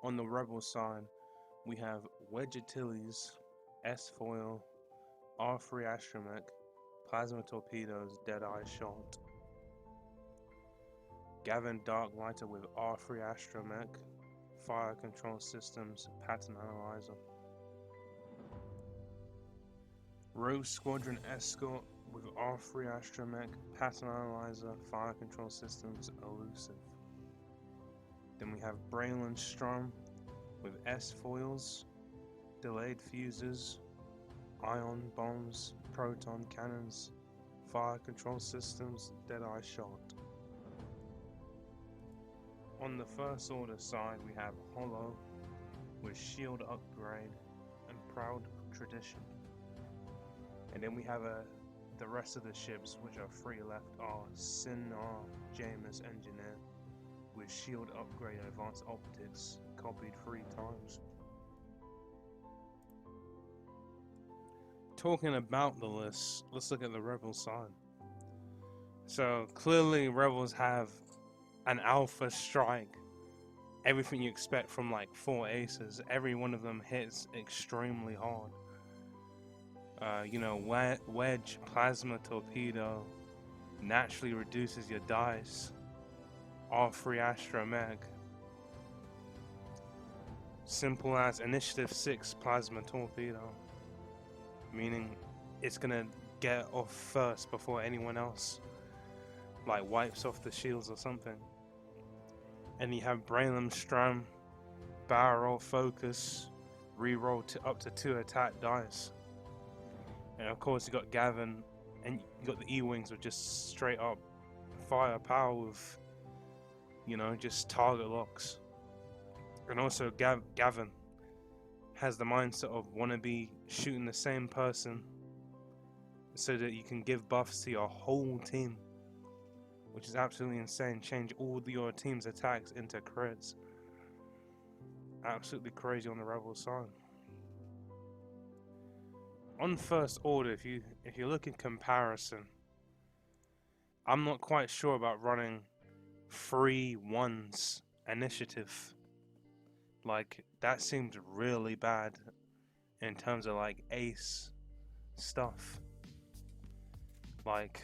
On the rebel side, we have Wedge Achilles, S-Foil, R3 Astromech, Plasma Torpedoes, Deadeye Shot, Gavin Darklighter with R3 Astromech, Fire Control Systems, Pattern Analyzer, Rogue Squadron Escort with R3 Astromech, Pattern Analyzer, Fire Control Systems, Elusive. Then we have Braylon Strom with S-Foils, Delayed Fuses, Ion Bombs, Proton Cannons, Fire Control Systems, Deadeye Shot. On the First Order side, we have Hollow with Shield Upgrade and Proud Tradition. And then we have the rest of the ships, which are 3 left, are Sinar Jameis Engineer with Shield Upgrade and Advanced Optics, copied 3 times. Talking about the list, let's look at the Rebel side. So clearly Rebels have an alpha strike. Everything you expect from like 4 aces, every one of them hits extremely hard. Wedge, Plasma Torpedo naturally reduces your dice. R3 Astromech. Simple as Initiative 6 Plasma Torpedo. Meaning it's gonna get off first before anyone else like wipes off the shields or something. And you have Braylon Strom, barrel roll focus, reroll up to 2 attack dice. And of course you got Gavin, and you got the E-Wings with just straight up firepower with, just target locks. And also Gavin has the mindset of want to be shooting the same person so that you can give buffs to your whole team, which is absolutely insane. Change all your team's attacks into crits. Absolutely crazy on the Rebel side. On First Order, if you look in comparison, I'm not quite sure about running 3 1s initiative. Like, that seems really bad in terms of like ace stuff. Like,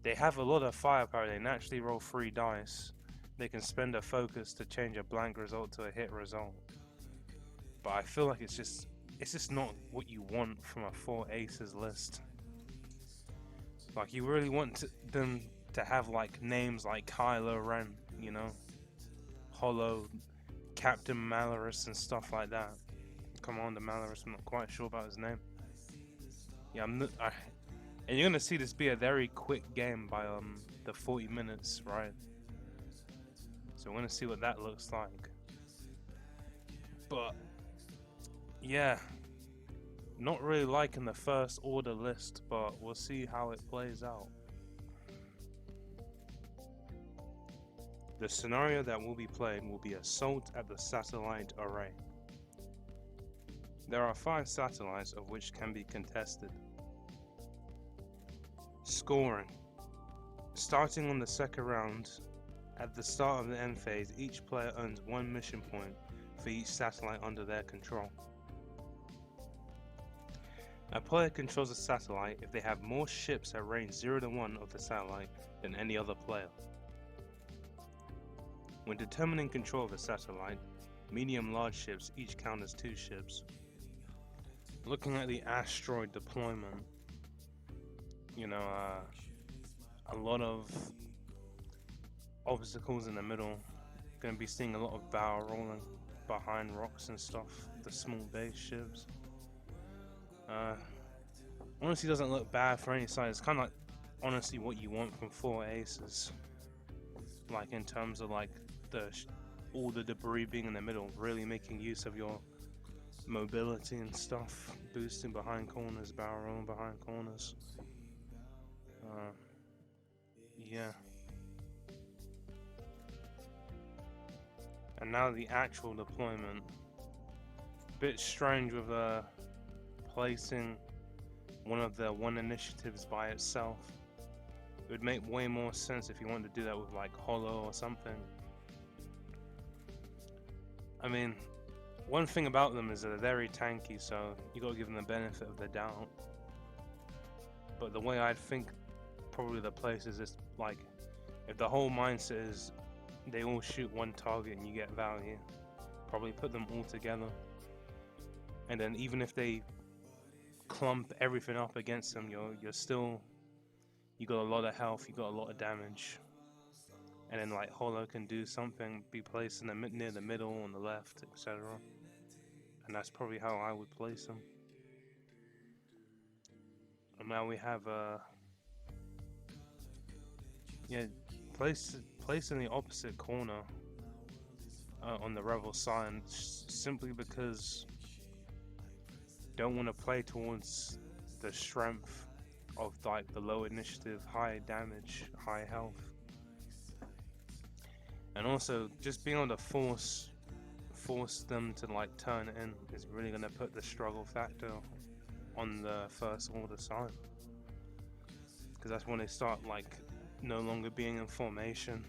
they have a lot of firepower. They naturally roll 3 dice. They can spend a focus to change a blank result to a hit result. But I feel like it's just not what you want from a 4 aces list. Like, you really want them to have like names like Kylo Ren, Hollow, Captain Malorus and stuff like that. Commander Malorus, I'm not quite sure about his name. Yeah, and you're gonna see this be a very quick game by the 40 minutes, right? So we're gonna see what that looks like. But yeah, not really liking the First Order list, but we'll see how it plays out. The scenario that will be played will be Assault at the Satellite Array. There are 5 satellites of which can be contested. Scoring. Starting on the second round, at the start of the end phase, each player earns 1 mission point for each satellite under their control. A player controls a satellite if they have more ships at range 0 to 1 of the satellite than any other player. When determining control of a satellite, medium-large ships each count as 2 ships. Looking at the asteroid deployment, a lot of obstacles in the middle. Going to be seeing a lot of barrel rolling behind rocks and stuff, the small base ships. Honestly doesn't look bad for any side. It's kind of like honestly what you want from 4 aces, like in terms of like all the debris being in the middle, really making use of your mobility and stuff, boosting behind corners, barrel rolling behind corners. Yeah. And now the actual deployment. Bit strange with placing one of the 1 initiatives by itself. It would make way more sense if you wanted to do that with like Hollow or something. I mean, one thing about them is that they're very tanky, so you gotta give them the benefit of the doubt. But the way I think probably the place is just like, if the whole mindset is they all shoot one target and you get value, probably put them all together. And then even if they clump everything up against them, you're still, you got a lot of health, you got a lot of damage. And then like Holo can do something, be placed in the near the middle, on the left, etc. And that's probably how I would place them. And now we have yeah, place in the opposite corner on the rebel side, simply because don't want to play towards the strength of like the low initiative, high damage, high health. And also just being able to force them to like turn in is really going to put the struggle factor on the first order side, because that's when they start like no longer being in formation,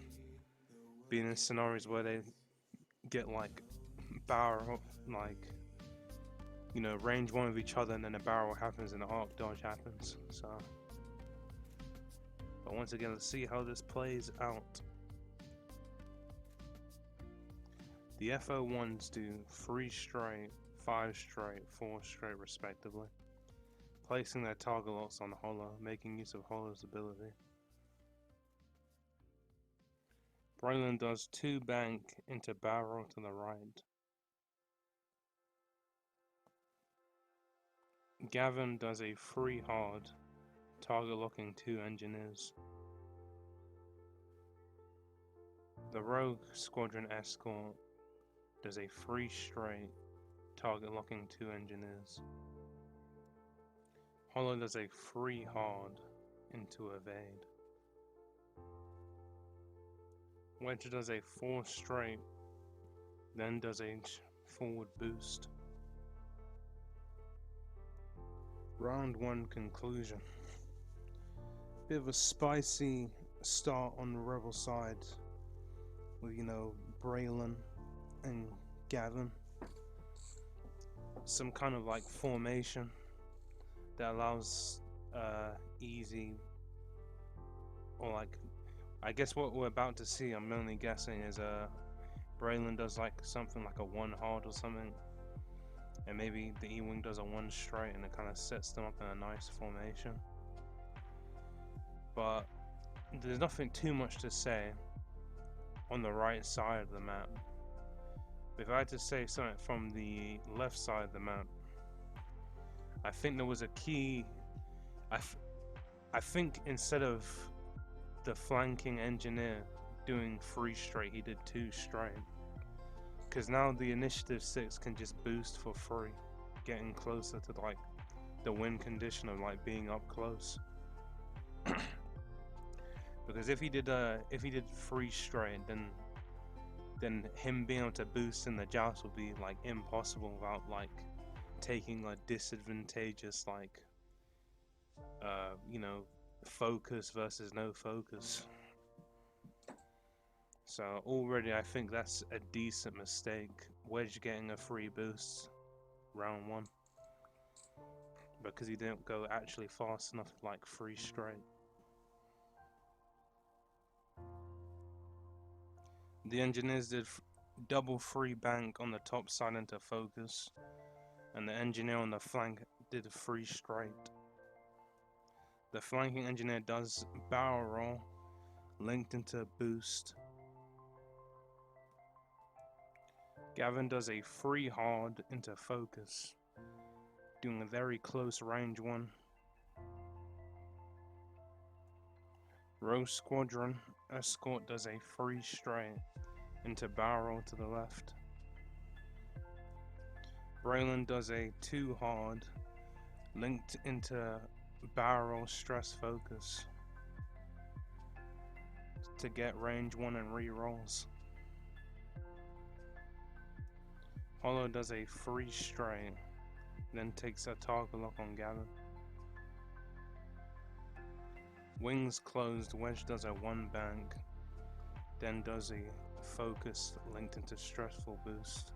being in scenarios where they get like barrel, like, you know, range one of each other, and then a barrel happens and an arc dodge happens. So, but once again, let's see how this plays out. The FO1s do 3 straight, 5 straight, 4 straight respectively, placing their target locks on Holo, making use of Holo's ability. Braylon does 2 bank into barrel to the right. Gavin does a 3 hard, target locking 2 engineers. The Rogue Squadron Escort does a 3 straight, target locking 2 engineers. Holo does a 3 hard into evade. Wedge does a 4 straight, then does a forward boost. Round 1 conclusion. Bit of a spicy start on the rebel side with, you know, Braylon and Gavin. Some kind of like formation that allows easy, or like, I guess what we're about to see, I'm only guessing, is Braylon does like something like a 1 hard or something, and maybe the E-Wing does a 1 straight, and it kind of sets them up in a nice formation. But there's nothing too much to say on the right side of the map. If I had to say something from the left side of the map, I think there was a key. I think instead of the flanking engineer doing 3 straight, he did 2 straight. Because now the initiative 6 can just boost for free, getting closer to like the win condition of like being up close. Because if he did 3 straight, then him being able to boost in the joust would be like impossible without like taking a disadvantageous like you know, focus versus no focus. So already I think that's a decent mistake. Wedge getting a free boost round 1 because he didn't go actually fast enough, like 3 straight. The engineers did double free bank on the top side into focus, and the engineer on the flank did a 3 straight. The flanking engineer does barrel roll linked into boost. Gavin does a 3 hard into focus, doing a very close range 1. Rogue Squadron Escort does a 3 straight into barrel to the left. Braylon does a 2 hard linked into barrel stress focus to get range 1 and re-rolls. Holo does a 3 straight, then takes a target lock on Gavin. Wings closed, Wedge does a 1 bank, then does a focus linked into stressful boost.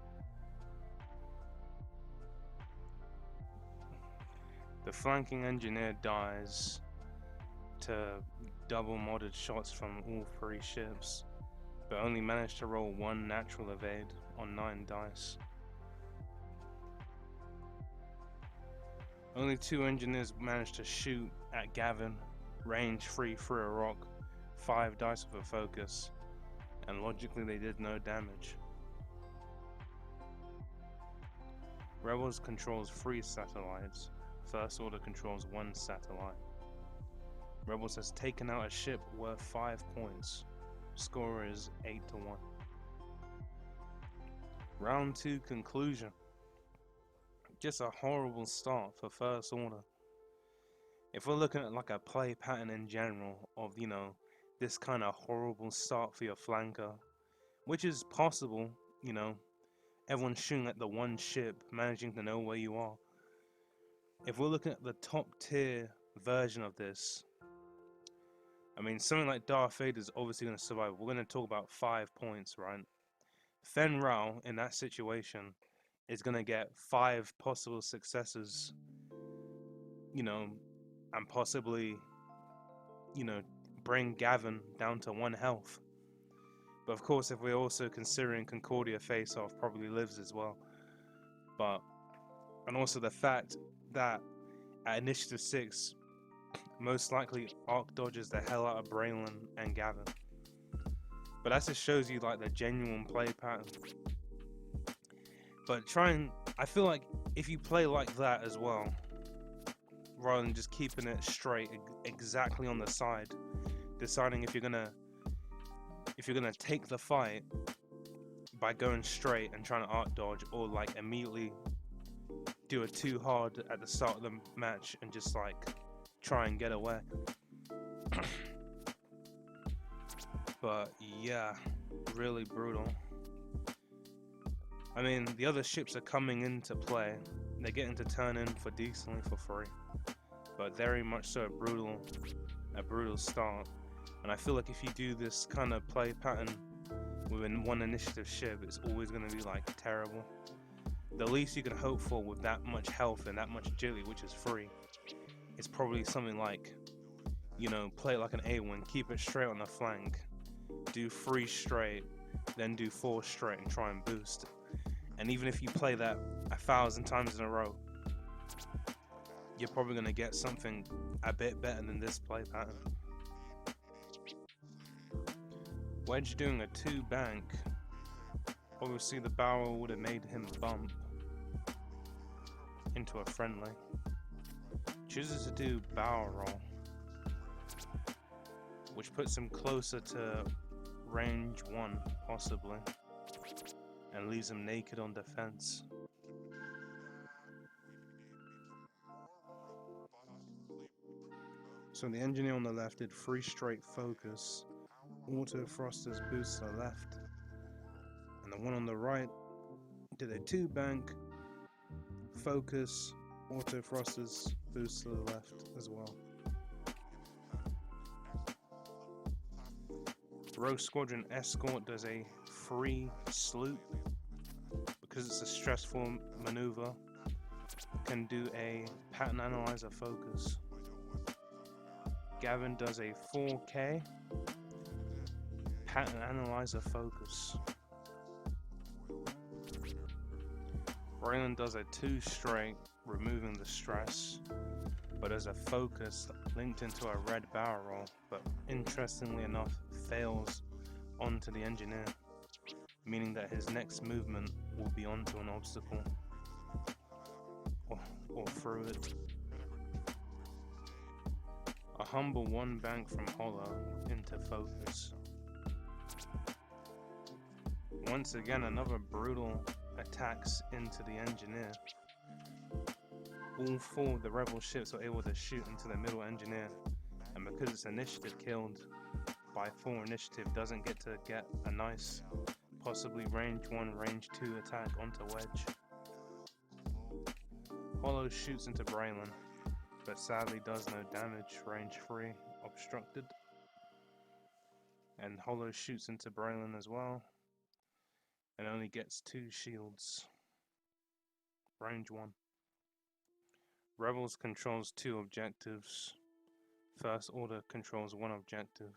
The flanking engineer dies to double modded shots from all 3 ships, but only managed to roll 1 natural evade on 9 dice. Only 2 engineers managed to shoot at Gavin, range 3 through a rock, 5 dice with a focus, and logically they did no damage. Rebels controls 3 satellites, First Order controls 1 satellite. Rebels has taken out a ship worth 5 points. Score is 8-1. Round 2 conclusion. Just a horrible start for First Order. If we're looking at like a play pattern in general of, you know, this kind of horrible start for your flanker, which is possible, you know, everyone's shooting at the one ship, managing to know where you are. If we're looking at the top tier version of this, I mean, something like Darth Vader is obviously going to survive. We're going to talk about 5 points, right? Fen Rao, in that situation, is going to get 5 possible successes, you know, and possibly, you know, bring Gavin down to 1 health. But of course, if we're also considering Concordia face-off, probably lives as well. And also the fact that at Initiative 6, most likely arc dodges the hell out of Braylon and Gavin. But that just shows you like the genuine play pattern. But I feel like if you play like that as well, rather than just keeping it straight exactly on the side, deciding if you're gonna take the fight by going straight and trying to arc dodge, or like immediately do it too hard at the start of the match and just like try and get away. But yeah, really brutal. I mean, the other ships are coming into play. They're getting to turn in for decently for free, but very much so a brutal start. And I feel like if you do this kind of play pattern within one initiative ship, it's always going to be like terrible. The least you can hope for with that much health and that much agility, which is free, is probably something like, you know, play it like an A1, keep it straight on the flank, do 3 straight, then do 4 straight and try and boost. And even if you play that 1,000 times in a row, you're probably going to get something a bit better than this play pattern. Wedge doing a 2 bank. Obviously the barrel would have made him bump into a friendly. Chooses to do barrel roll, which puts him closer to range 1 possibly, and leaves him naked on defense. So the engineer on the left did 3 straight focus, auto thrusters boost to the left, and the one on the right did a 2 bank, focus, auto thrusters boost to the left as well. Rogue Squadron Escort does a free sloop because it's a stressful maneuver. Can do a pattern analyzer focus. Gavin does a 4K pattern analyzer focus. Braylon does a 2 straight, removing the stress, but as a focus linked into a red barrel roll, but interestingly enough fails onto the engineer, meaning that his next movement will be onto an obstacle or through it. A humble 1 bank from Hollow into focus. Once again, another brutal attacks into the engineer. All 4 of the rebel ships were able to shoot into the middle engineer, and because it's initiative killed by 4 initiative, doesn't get to get a nice, possibly range 1, range 2 attack onto Wedge. Hollow shoots into Braylon, but sadly does no damage, range 3 obstructed. And Hollow shoots into Braylon as well, and only gets 2 shields, range 1. Rebels controls 2 objectives. First Order controls 1 objective.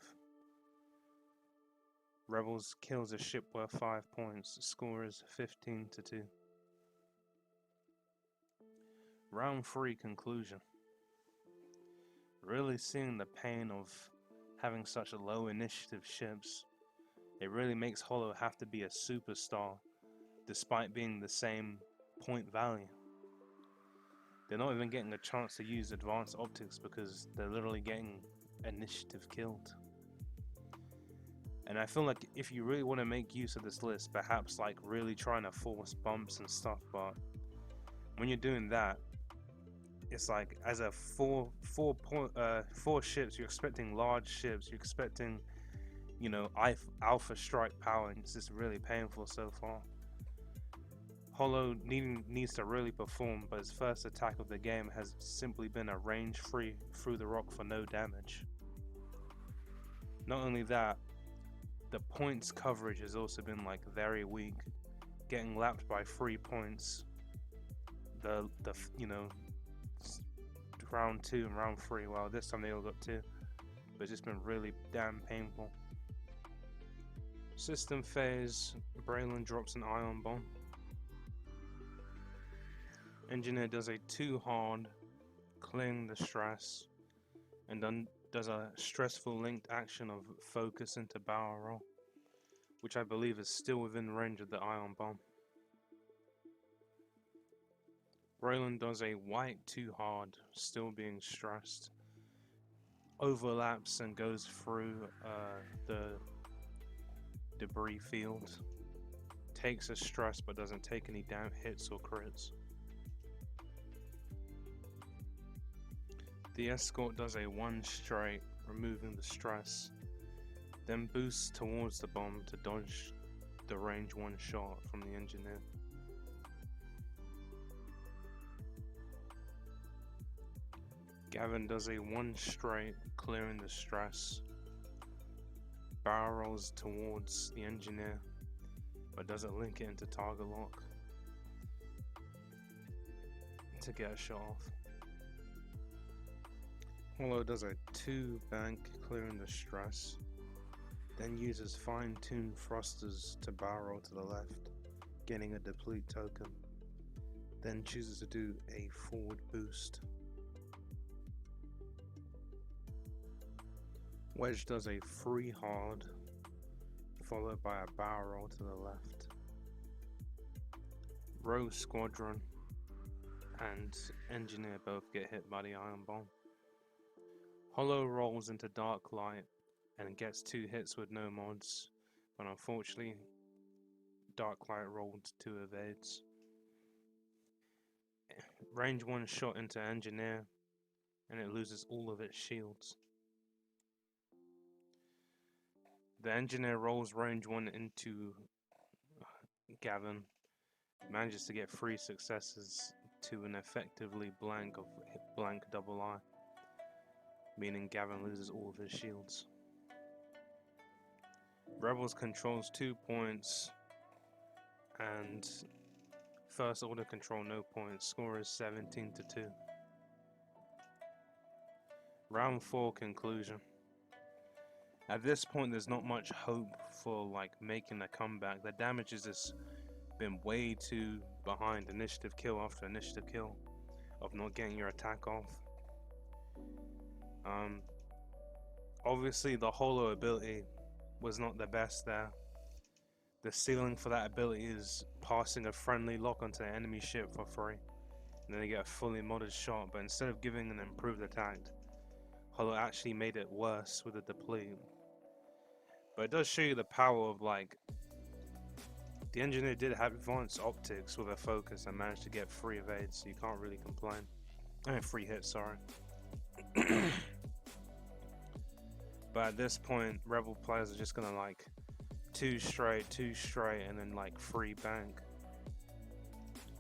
Rebels kills a ship worth 5 points. Score is 15-2. Round 3 conclusion. Really seeing the pain of having such low initiative ships. It really makes Holo have to be a superstar despite being the same point value. They're not even getting a chance to use advanced optics because they're literally getting initiative killed. And I feel like if you really want to make use of this list, perhaps like really trying to force bumps and stuff, but when you're doing that, it's like as a four ships, you're expecting large ships, you're expecting, you know, alpha strike power, and it's just really painful so far. Holo needs to really perform, but his first attack of the game has simply been a range free through the rock for no damage. Not only that, the points coverage has also been like very weak, getting lapped by 3 points. The you know, round 2 and round 3. Well, this time they all got 2, but it's just been really damn painful. System phase, Braylon drops an ion bomb. Engineer does a 2 hard, clearing the stress, and then does a stressful linked action of focus into barrel roll, which I believe is still within range of the ion bomb. Braylon does a white 2 hard, still being stressed, overlaps and goes through the debris field, takes a stress but doesn't take any damn hits or crits. The escort does a 1 straight, removing the stress, then boosts towards the bomb to dodge the range 1 shot from the engineer. Gavin does a 1 straight, clearing the stress, barrel rolls towards the engineer, but doesn't link it into target lock to get a shot off. Holo does a 2 bank, clearing the stress, then uses fine-tuned thrusters to barrel to the left, getting a deplete token, then chooses to do a forward boost. Wedge does a 3 hard, followed by a barrel to the left. Rogue Squadron and Engineer both get hit by the ion bomb. Holo rolls into Dark Light and gets 2 hits with no mods, but unfortunately Dark Light rolled 2 evades. Range 1 shot into Engineer and it loses all of its shields. The Engineer rolls range 1 into Gavin, manages to get 3 successes to an effectively blank double eye, meaning Gavin loses all of his shields. Rebels controls 2 points and First Order control no points. Score is 17-2. Round 4 conclusion. At this point there's not much hope for like making a comeback. The damage has just been way too behind, initiative kill after initiative kill, of not getting your attack off. Obviously the Holo ability was not the best there. The ceiling for that ability is passing a friendly lock onto an enemy ship for free, and then they get a fully modded shot, but instead of giving an improved attack, Holo actually made it worse with a deplete. But it does show you the power of like, the engineer did have advanced optics with a focus and managed to get 3 evades, so you can't really complain. I mean 3 hits, sorry. But at this point, Rebel players are just gonna like 2 straight, and then like 3 bank.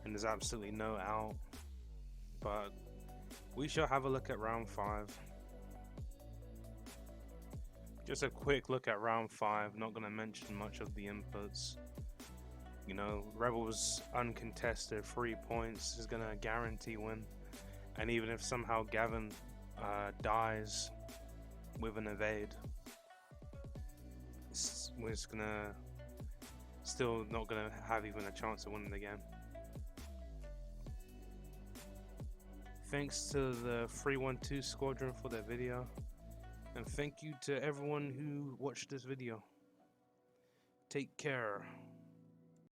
And there's absolutely no out. But we shall have a look at round 5. Just a quick look at round 5, not gonna mention much of the inputs. You know, Rebels uncontested 3 points is gonna guarantee win. And even if somehow Gavin dies with an evade, we're just gonna still not gonna have even a chance of winning the game. Thanks to the 312 Squadron for their video, and thank you to everyone who watched this video. Take care.